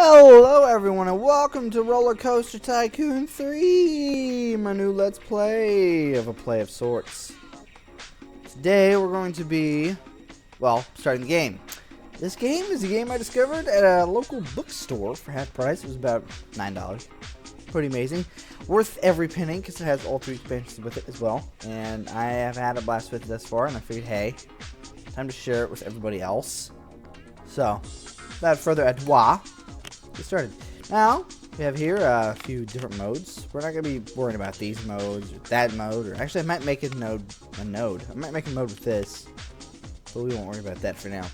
Hello everyone and welcome to RollerCoaster Tycoon 3, my new Let's Play of a play of sorts. Today we're going to be, starting the game. This game is a game I discovered at a local bookstore for half price. It was about $9. Pretty amazing. Worth every penny because it has all 3 expansions with it as well. And I have had a blast with it thus far and I figured, hey, time to share it with everybody else. So, without further ado, get started. Now, we have here a few different modes. We're not going to be worrying about these modes or that mode. Or actually, I might make a node. I might make a mode with this. But we won't worry about that for now.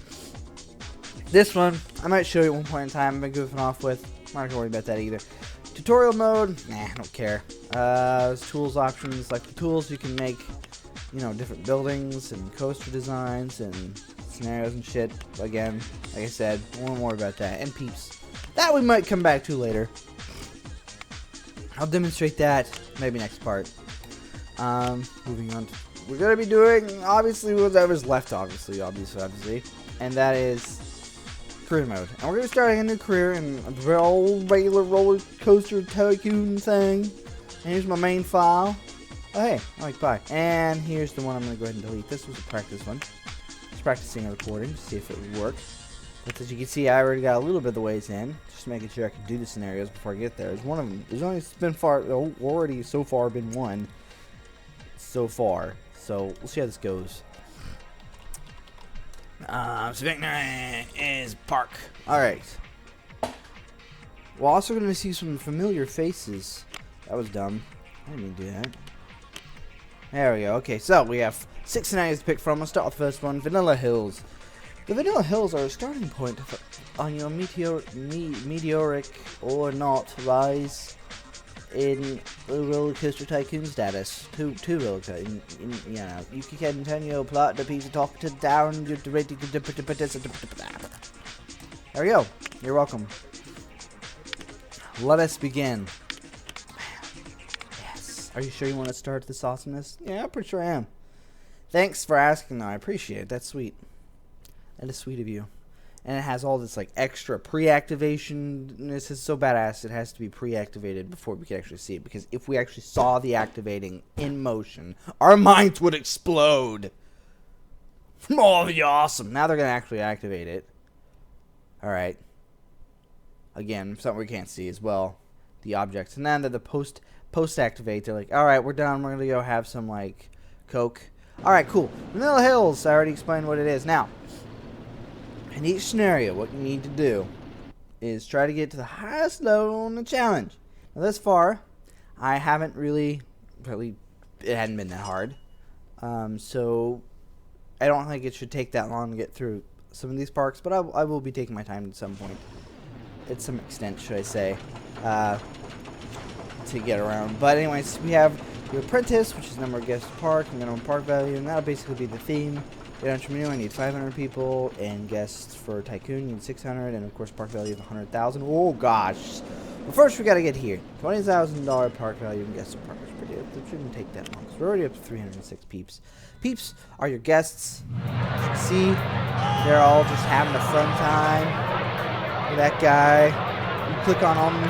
This one, I might show you at one point in time. I've been goofing off with. I'm not going to worry about that either. Tutorial mode, nah, I don't care. There's tools options. Like the tools, you can make, different buildings and coaster designs and scenarios and shit. Again, like I said, I won't worry about that. And peeps. That we might come back to later. I'll demonstrate that maybe next part. Moving on. We're going to be doing, obviously, whatever's left, obviously. And that is career mode. And we're going to be starting a new career in a regular roller coaster tycoon thing. And here's my main file. Oh, hey, I like pie. And here's the one I'm going to go ahead and delete. This was a practice one. Just practicing a recording to see if it would work. But as you can see, I already got a little bit of the ways in, just making sure I can do the scenarios before I get there. There's one of them. There's only already so far been one so far. So we'll see how this goes. Victory is park. All right. We're also going to see some familiar faces. That was dumb. I didn't mean to do that. There we go. Okay, so we have 6 scenarios to pick from. I'll start with the first one, Vanilla Hills. The Vanilla Hills are a starting point on your meteoric or not rise in the roller coaster tycoon status. Two roller coaster. You can continue plot the piece of talk to down. There we go. You're welcome. Let us begin. Yes. Are you sure you want to start this awesomeness? Yeah, I'm pretty sure I am. Thanks for asking, though. I appreciate it. That's sweet. That is sweet of you. And it has all this like extra pre-activation. This is so badass. It has to be pre-activated before we can actually see it. Because if we actually saw the activating in motion, our minds would explode. Oh, the awesome. Now they're going to actually activate it. Alright. Again, something we can't see as well. The objects. And then the post-activate, they're like, alright, we're done. We're going to go have some like Coke. Alright, cool. Vanilla Hills. I already explained what it is. Now, in each scenario, what you need to do is try to get to the highest level on the challenge. Now, thus far, I haven't really, it hadn't been that hard. So, I don't think it should take that long to get through some of these parks, but I will be taking my time at some point. At some extent, should I say, to get around. But anyways, we have your apprentice, which is number of guests to park, and minimum park value, and that'll basically be the theme. Get entrepreneur, I need 500 people, and guests for Tycoon, you need 600, and of course park value of 100,000. Oh gosh! But first we gotta get here. $20,000 park value and guests for park. It shouldn't take that long. So we're already up to 306 peeps. Peeps are your guests. As you can see, they're all just having a fun time. Look at that guy. You click on them,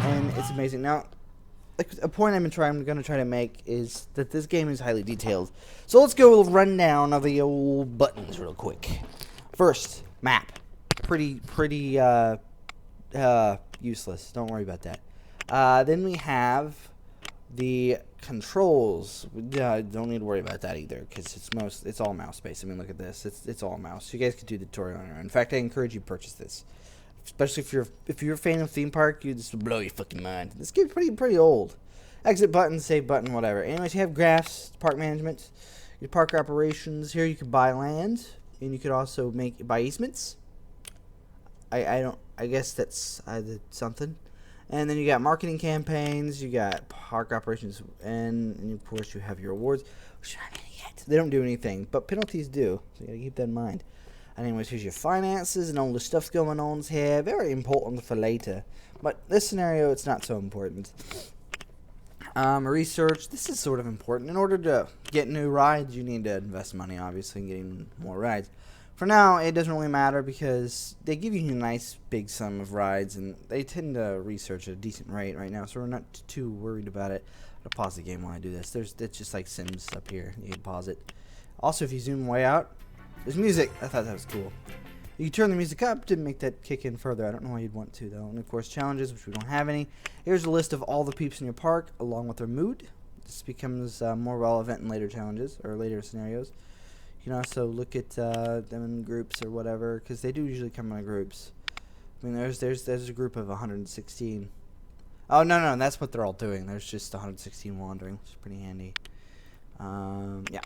and it's amazing. Now, a point I'm going to try to make is that this game is highly detailed. So let's go a little rundown of the old buttons real quick. First, map. Pretty useless. Don't worry about that. Then we have the controls. Don't need to worry about that either because it's all mouse based. I mean, look at this. It's all mouse. You guys could do the tutorial on your own. In fact, I encourage you to purchase this. Especially if you're a fan of theme park, this will blow your fucking mind. This game's pretty old. Exit button, save button, whatever. Anyways, you have graphs, park management, your park operations. Here you can buy land, and you could also buy easements. I guess that's something. And then you got marketing campaigns, you got park operations, and of course you have your awards, which are not gonna get. They don't do anything, but penalties do. So you gotta keep that in mind. Anyways, here's your finances and all the stuff going on here. Very important for later. But this scenario, it's not so important. Research. This is sort of important. In order to get new rides, you need to invest money, obviously, in getting more rides. For now, it doesn't really matter because they give you a nice big sum of rides, and they tend to research at a decent rate right now, so we're not too worried about it. I'll pause the game while I do this. It's just like Sims up here. You can pause it. Also, if you zoom way out, there's music. I thought that was cool. You can turn the music up to make that kick in further. I don't know why you'd want to, though. And, of course, challenges, which we don't have any. Here's a list of all the peeps in your park, along with their mood. This becomes more relevant in later challenges, or later scenarios. You can also look at them in groups or whatever, because they do usually come in groups. I mean, there's a group of 116. Oh, no, that's what they're all doing. There's just 116 wandering, which is pretty handy. Yeah.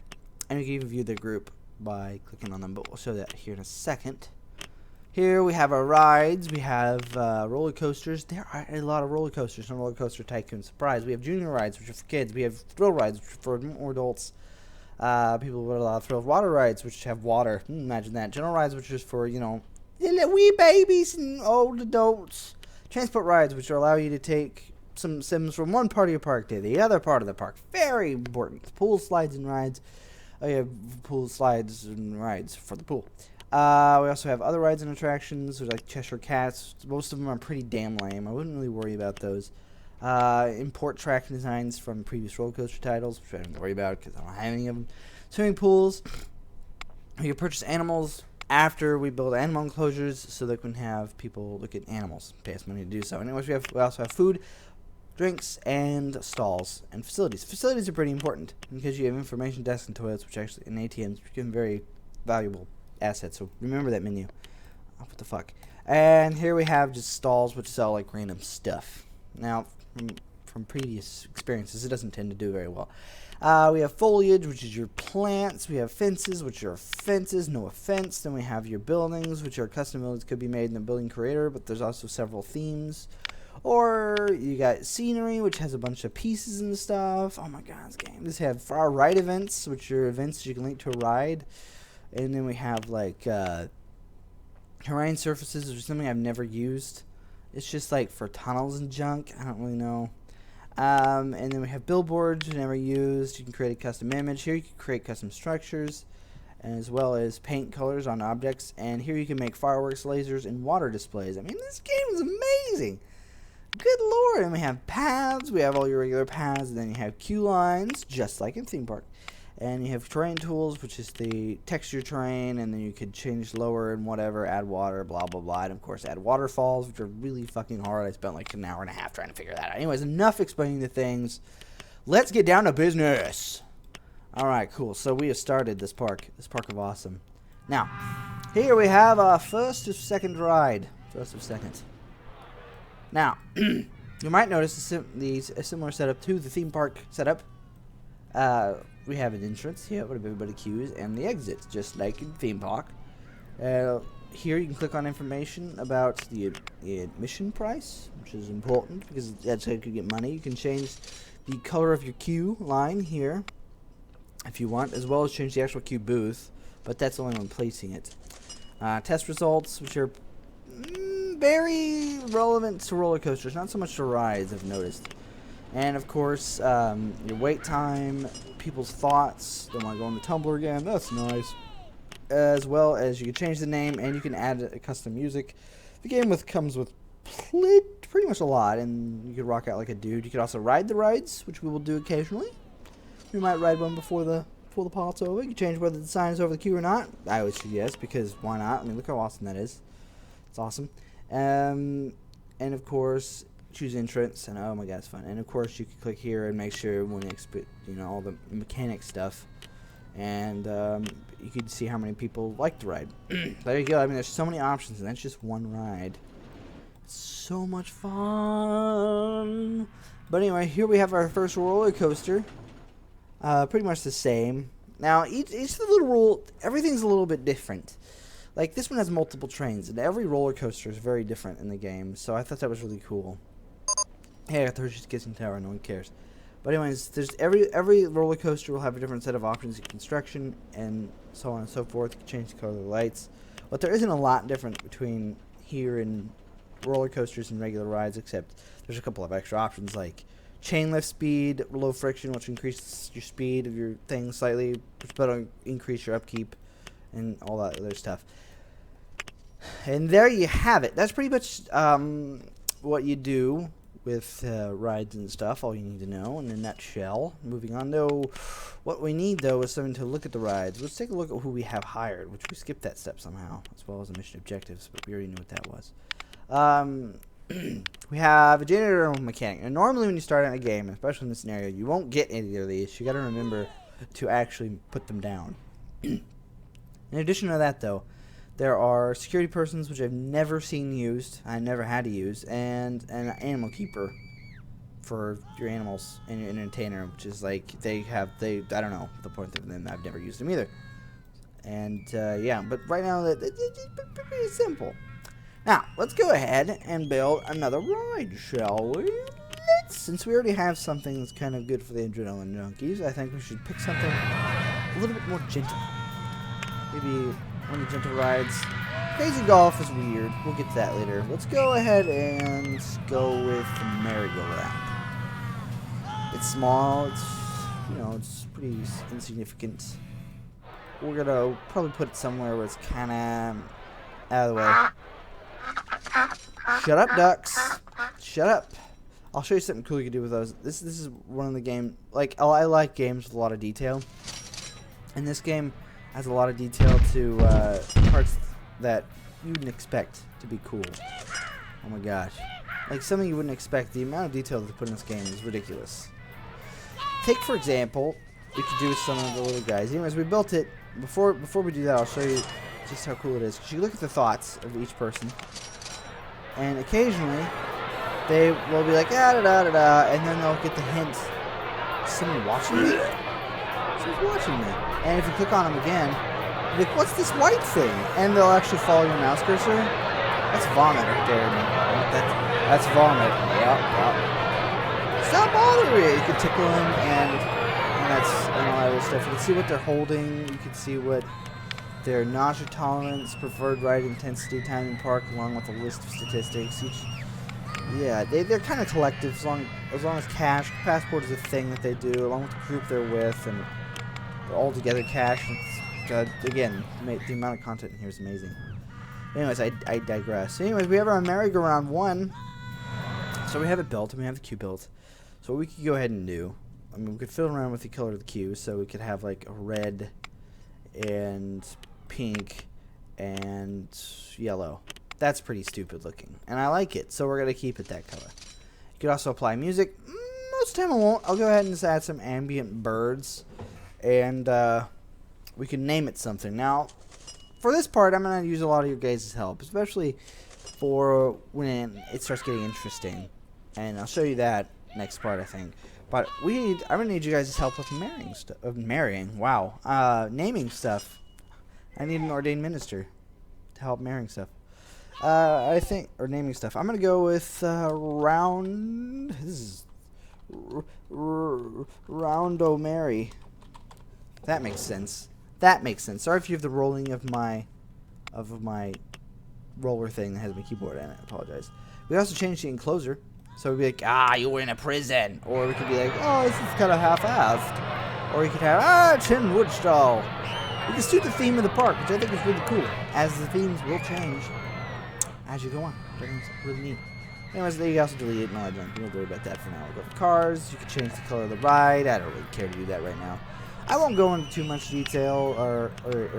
And you can even view the group by clicking on them, but we'll show that here in a second. Here we have our rides. We have roller coasters. There are a lot of roller coasters on RollerCoaster Tycoon. Surprise. We have junior rides, which are for kids. We have thrill rides, which are for more adults. People with a lot of thrill. Water rides, which have water. Imagine that. General rides, which is for, you know, wee babies and old adults. Transport rides, which allow you to take some Sims from one part of your park to the other part of the park. Very important. Pool slides and rides. Oh, yeah, pool slides and rides for the pool. We also have other rides and attractions. There's like Cheshire Cats. Most of them are pretty damn lame. I wouldn't really worry about those. Import track designs from previous RollerCoaster titles, which I don't worry about because I don't have any of them. Swimming pools. We can purchase animals after we build animal enclosures so that we can have people look at animals. Pay us money to do so. Anyways, we also have food, drinks, and stalls, and facilities. Facilities are pretty important because you have information desks and toilets, which actually, and ATMs, which become very valuable assets. So remember that menu. Oh, what the fuck? And here we have just stalls, which sell like random stuff. Now, from previous experiences, it doesn't tend to do very well. We have foliage, which is your plants. We have fences, which are fences, no offense. Then we have your buildings, which are custom buildings, could be made in the building creator, but there's also several themes. Or you got scenery, which has a bunch of pieces and stuff. Oh my god, this game. This have far ride events, which are events you can link to a ride. And then we have like terrain surfaces, which is something I've never used. It's just like for tunnels and junk. I don't really know. And then we have billboards we never used. You can create a custom image. Here you can create custom structures, as well as paint colors on objects. And here you can make fireworks, lasers, and water displays. I mean, this game is amazing. Good lord. And we have paths. We have all your regular paths. And then you have queue lines, just like in theme park. And you have terrain tools, which is the texture terrain, and then you could change lower and whatever, add water, blah, blah, blah. And, of course, add waterfalls, which are really fucking hard. I spent like an hour and a half trying to figure that out. Anyways, enough explaining the things. Let's get down to business. All right, cool. So we have started this park of awesome. Now, here we have our first of second ride. First of second. Now, you might notice a similar setup to the theme park setup. We have an entrance here where everybody queues, and the exit, just like in theme park. Here you can click on information about the admission price, which is important because that's how you can get money. You can change the color of your queue line here if you want, as well as change the actual queue booth, but that's only when placing it. Test results, which are very relevant to roller coasters, not so much to rides, I've noticed. And of course, your wait time, people's thoughts. Don't want to go on the Tumblr again. That's nice. As well as you can change the name and you can add a custom music. The game comes with pretty much a lot, and you could rock out like a dude. You could also ride the rides, which we will do occasionally. We might ride one before the pot's over. You can change whether the sign is over the queue or not. I always say yes, because why not? I mean, look how awesome that is. It's awesome. And of course, choose entrance, and oh my god, it's fun. And of course, you can click here and make sure when you know all the mechanic stuff, and you can see how many people like the ride. There you go. I mean, there's so many options, and that's just one ride. It's so much fun. But anyway, here we have our first roller coaster. Pretty much the same. Now, each little rule, everything's a little bit different. Like this one has multiple trains, and every roller coaster is very different in the game. So I thought that was really cool. Hey, I got the Hershey's Kissing Tower. No one cares. But anyways, there's every roller coaster will have a different set of options in construction and so on and so forth. You can change the color of the lights. But there isn't a lot different between here and roller coasters and regular rides, except there's a couple of extra options like chain lift speed, low friction, which increases your speed of your thing slightly, which will increase your upkeep, and all that other stuff. And there you have it. That's pretty much what you do with rides and stuff, all you need to know in a nutshell. Moving on, though, what we need, though, is something to look at the rides. Let's take a look at who we have hired, which we skipped that step somehow, as well as the mission objectives, but we already knew what that was. We have a janitor and a mechanic. And normally when you start out a game, especially in this scenario, you won't get any of these. You got to remember to actually put them down. In addition to that, though, there are security persons, which I've never seen used. I never had to use, and an animal keeper for your animals and your entertainer, which is like I don't know the point of them. I've never used them either. And yeah, but right now it's pretty simple. Now let's go ahead and build another ride, shall we? Since we already have something that's kind of good for the adrenaline junkies, I think we should pick something a little bit more gentle. Maybe one of the gentle rides. Crazy Golf is weird. We'll get to that later. Let's go ahead and go with the merry-go-round. It's small. It's, you know, it's pretty insignificant. We're gonna probably put it somewhere where it's kind of out of the way. Shut up, ducks. Shut up. I'll show you something cool you can do with those. This is one of the game. Like, I like games with a lot of detail. And this game has a lot of detail to parts that you wouldn't expect to be cool. Oh my gosh. Like something you wouldn't expect. The amount of detail they put in this game is ridiculous. Take, for example, we could do with some of the little guys. Anyways, we built it. Before we do that, I'll show you just how cool it is. 'Cause you look at the thoughts of each person. And occasionally, they will be like, da da da da da, and then they'll get the hint. Is someone watching me? Someone's watching me. And if you click on them again, you're like, what's this white thing? And they'll actually follow your mouse cursor. That's vomit right there. That's vomit. Yep. Stop bothering me. You can tickle them and all that other stuff. You can see what they're holding. You can see what their nausea tolerance, preferred ride intensity, time in park, along with a list of statistics. Yeah, they're kind of collective as long as cash. Passport is a thing that they do, along with the group they're with, and they're all together cash. Again, the amount of content in here is amazing. Anyways, I digress. Anyways, we have our merry-go-round 1. So we have it built, and we have the queue built. So what we could go ahead and do, I mean, we could fiddle around with the color of the queue, so we could have like a red and pink and yellow. That's pretty stupid looking, and I like it, so we're going to keep it that color. You could also apply music. Most of the time I won't. I'll go ahead and just add some ambient birds, and we can name it something. Now, for this part, I'm going to use a lot of your guys' help, especially for when it starts getting interesting, and I'll show you that next part, I think. But I'm going to need you guys' help with naming stuff. I need an ordained minister to help marrying stuff. I think, or naming stuff. I'm gonna go with round. This is Roundo Mary. That makes sense. That makes sense. Sorry if you have the rolling of my roller thing that has my keyboard in it. I apologize. We also changed the enclosure, so we'd be like, you were in a prison, or we could be like, oh, this is kind of half-assed, or we could have Tin Woodstall. We can suit the theme of the park, which I think is really cool, as the themes will change as you go on, which I think is really neat. Anyways, you can also delete it and all that junk. Don't worry about that for now. We'll go for cars. You can change the color of the ride. I don't really care to do that right now. I won't go into too much detail or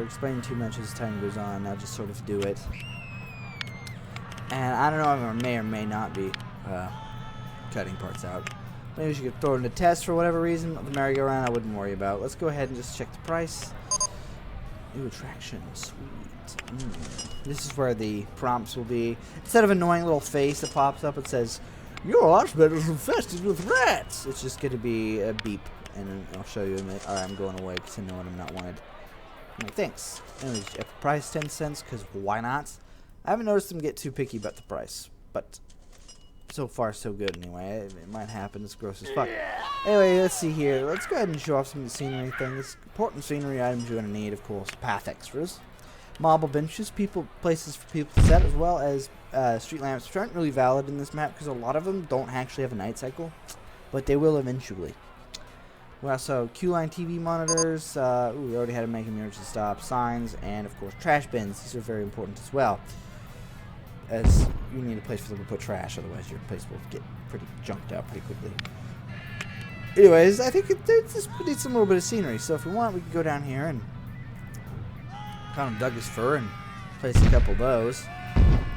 explain too much as time goes on. I'll just sort of do it. And I don't know if I may or may not be cutting parts out. Maybe you could throw it in a test for whatever reason. The merry-go-round I wouldn't worry about. Let's go ahead and just check the price. New attraction. Sweet. This is where the prompts will be. Instead of an annoying little face that pops up, it says, "Your hospital is infested with rats." It's just going to be a beep, and then I'll show you in a minute. Alright, I'm going away because I know I'm not wanted. I'm like, thanks. Anyways, if the price 10 cents, because why not? I haven't noticed them get too picky about the price, but so far so good anyway. It might happen. It's gross as fuck. Anyway, let's see here. Let's go ahead and show off some of the scenery things. Important scenery items you're going to need, of course, path extras. Marble benches, places for people to set, as well as street lamps, which aren't really valid in this map because a lot of them don't actually have a night cycle, but they will eventually. We also have Q-line TV monitors. We already had to make emergency stop signs, and of course trash bins. These are very important as well, as you need a place for them to put trash. Otherwise, your place will get pretty junked out pretty quickly. Anyways, I think it needs a little bit of scenery. So if we want, we can go down here and kind of Douglas fir and place a couple of those.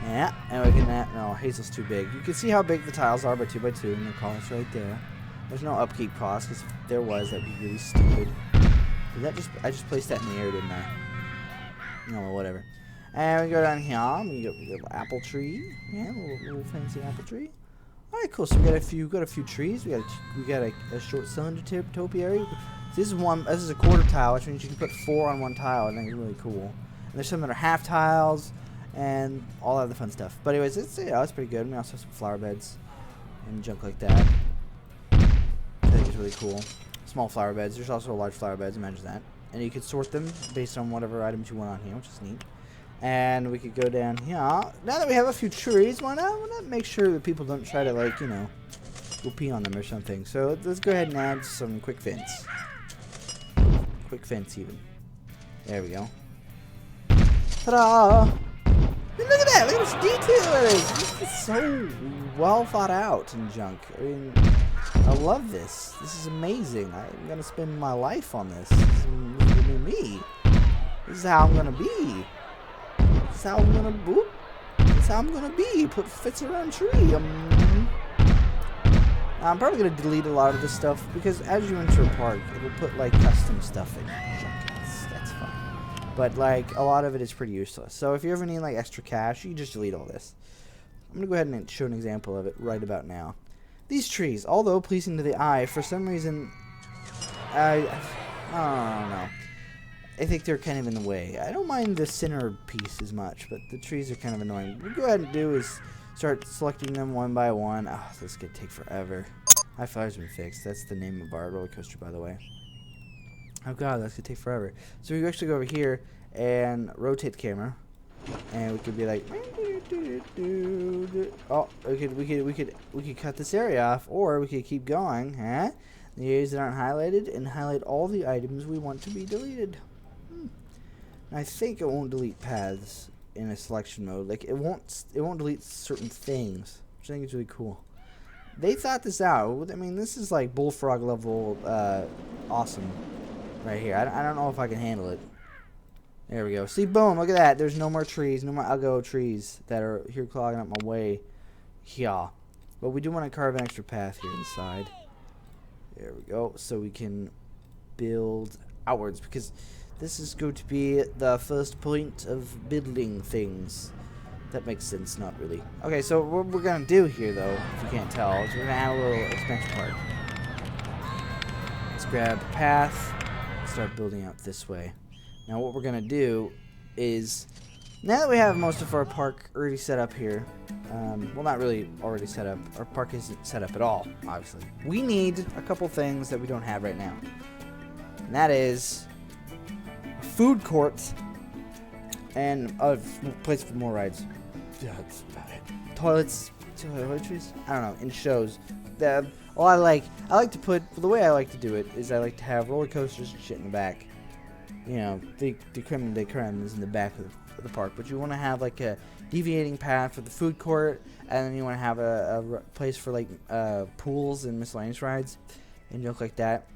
Yeah, and we can. No, Hazel's too big. You can see how big the tiles are by 2 by 2, and the columns right there. There's no upkeep cost, because if there was, that'd be really stupid. Did that I just placed that in the air, didn't I? No, whatever. And we go down here. We got a little apple tree. Yeah, a little fancy apple tree. All right, cool. So we got a few trees. We got a short cylinder topiary. This is a quarter tile, which means you can put 4 on one tile. I think it's really cool. And there's some that are half tiles and all other fun stuff. But anyways, it's pretty good. We also have some flower beds and junk like that. I think it's really cool. Small flower beds. There's also large flower beds. Imagine that. And you could sort them based on whatever items you want on here, which is neat. And we could go down here. Now that we have a few trees, why not make sure that people don't try to, like, you know, go pee on them or something. So let's go ahead and add some quick fence. Quick fence, even. There we go. Ta-da! Look at that! Look at this detail it is! This is so well thought out and junk. I mean, I love this. This is amazing. I'm gonna spend my life on this. This is the new me. This is how I'm gonna be. This is how I'm gonna boop. This is how I'm gonna be. Put fits around tree. I'm probably gonna delete a lot of this stuff because as you enter a park, it'll put like custom stuff in. That's fine. But like a lot of it is pretty useless. So if you ever need like extra cash, you can just delete all this. I'm gonna go ahead and show an example of it right about now. These trees, although pleasing to the eye, for some reason, I don't know. I think they're kind of in the way. I don't mind the center piece as much, but the trees are kind of annoying. What we go ahead and do is start selecting them one by one. Oh, this could take forever. High five's been fixed. That's the name of our roller coaster, by the way. Oh god, that's gonna take forever. So we can actually go over here and rotate the camera, and we could be like, oh, we could cut this area off, or we could keep going, huh? The areas that aren't highlighted, and highlight all the items we want to be deleted. And I think it won't delete paths in a selection mode. Like it won't delete certain things, which I think is really cool. They thought this out. I mean, this is like bullfrog level awesome right here. I don't know if I can handle it. There we go. See, boom, look at that. There's no more trees, no more uggo trees that are here clogging up my way. Yeah. But we do want to carve an extra path here inside. There we go. So we can build outwards, because this is going to be the first point of building things. That makes sense, not really. Okay, so what we're going to do here, though, if you can't tell, is we're going to add a little expansion part. Let's grab a path and start building out this way. Now what we're going to do is, now that we have most of our park already set up here, well, not really already set up. Our park isn't set up at all, obviously. We need a couple things that we don't have right now. And that is a food court and a place for more rides. Yeah, that's about it. Toilets, toiletries? I don't know, in shows. Well, I like to put, the way I like to do it is I like to have roller coasters and shit in the back. You know, the creme de creme is in the back of the park, but you want to have like a deviating path for the food court, and then you want to have a place for like pools and miscellaneous rides and junk like that.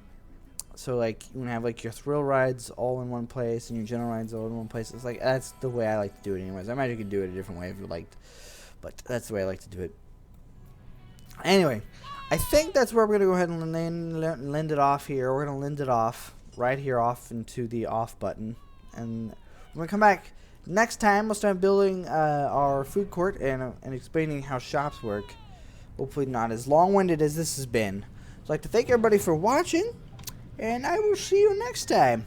So like you want to have like your thrill rides all in one place and your general rides all in one place. It's like, that's the way I like to do it anyways. I imagine you could do it a different way if you liked, but that's the way I like to do it. Anyway, I think that's where we're going to go ahead and lend it off here. We're going to lend it off right here off into the off button, and when we come back next time, we'll start building our food court and explaining how shops work. Hopefully not as long-winded as this has been. I'd like to thank everybody for watching, and I will see you next time.